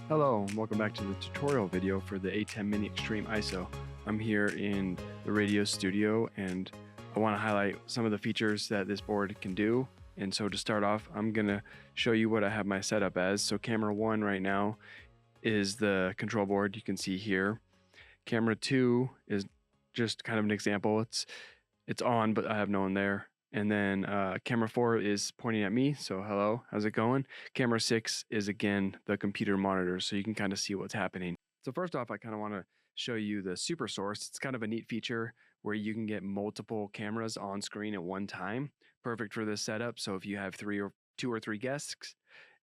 Hello, and welcome back to the tutorial video for the A10 Mini Extreme ISO. I'm here in the radio studio and I want to highlight some of the features that this board can do. And so to start off, I'm going to show you what I have my setup as. So camera 1 right now is the control board you can see here. Camera 2 is just kind of an example. It's on, but I have no one there. And then camera 4 is pointing at me, so hello, how's it going? Camera 6 is again the computer monitor, so you can kind of see what's happening. So first off, I kind of want to show you the super source. It's kind of a neat feature where you can get multiple cameras on screen at one time. Perfect for this setup. So if you have two or three guests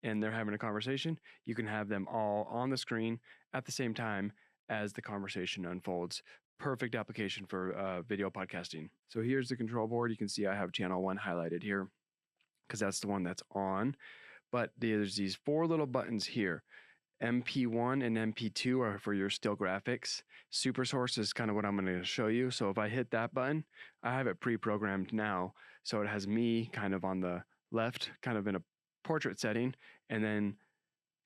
and they're having a conversation, you can have them all on the screen at the same time as the conversation unfolds. Perfect application for video podcasting. So here's the control board. You can see I have channel 1 highlighted here because that's the one that's on. But there's these 4 little buttons here. MP1 and MP2 are for your still graphics. Super source is kind of what I'm going to show you. So if I hit that button, I have it pre-programmed now. So it has me kind of on the left, kind of in a portrait setting, and then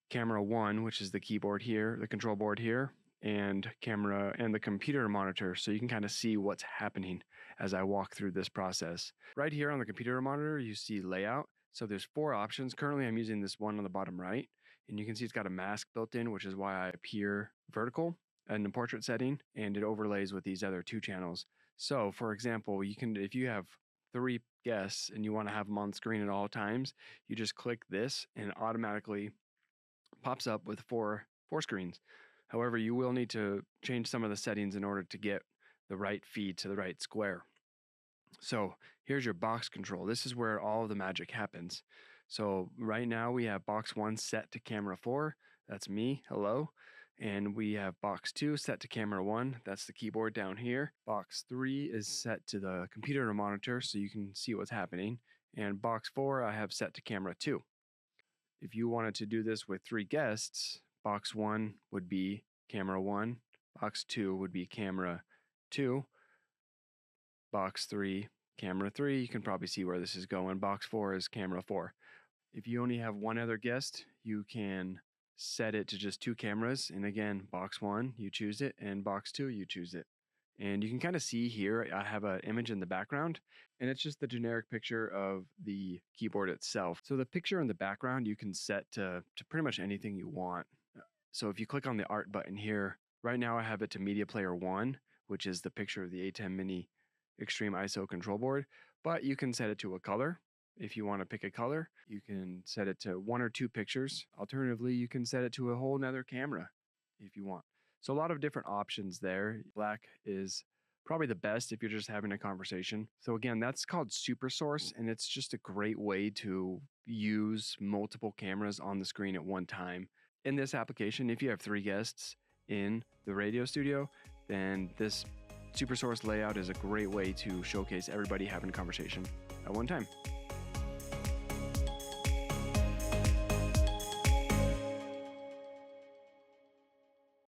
camera 1, which is the keyboard here, the control board here, and camera and the computer monitor, so you can kind of see what's happening as I walk through this process. Right here on the computer monitor, you see layout. So there's 4 options. Currently, I'm using this one on the bottom right, and you can see it's got a mask built in, which is why I appear vertical in the portrait setting, and it overlays with these other 2 channels. So for example, you can, if you have 3 guests and you want to have them on screen at all times, you just click this and it automatically pops up with four screens. However, you will need to change some of the settings in order to get the right feed to the right square. So here's your box control. This is where all of the magic happens. So right now we have box 1 set to camera 4. That's me. Hello. And we have box 2 set to camera 1. That's the keyboard down here. Box 3 is set to the computer monitor so you can see what's happening. And box 4 I have set to camera 2. If you wanted to do this with 3 guests, box 1 would be camera 1, box 2 would be camera 2, box 3, camera 3. You can probably see where this is going. Box 4 is camera 4. If you only have one other guest, you can set it to just 2 cameras. And again, box 1, you choose it, and box 2, you choose it. And you can kind of see here, I have an image in the background, and it's just the generic picture of the keyboard itself. So the picture in the background, you can set to pretty much anything you want. So if you click on the art button here, right now I have it to Media Player 1, which is the picture of the A10 Mini Extreme ISO control board, but you can set it to a color. If you want to pick a color, you can set it to 1 or 2 pictures. Alternatively, you can set it to a whole nother camera if you want. So a lot of different options there. Black is probably the best if you're just having a conversation. So again, that's called Super Source, and it's just a great way to use multiple cameras on the screen at one time. In this application, if you have 3 guests in the radio studio, then this Super Source layout is a great way to showcase everybody having a conversation at one time.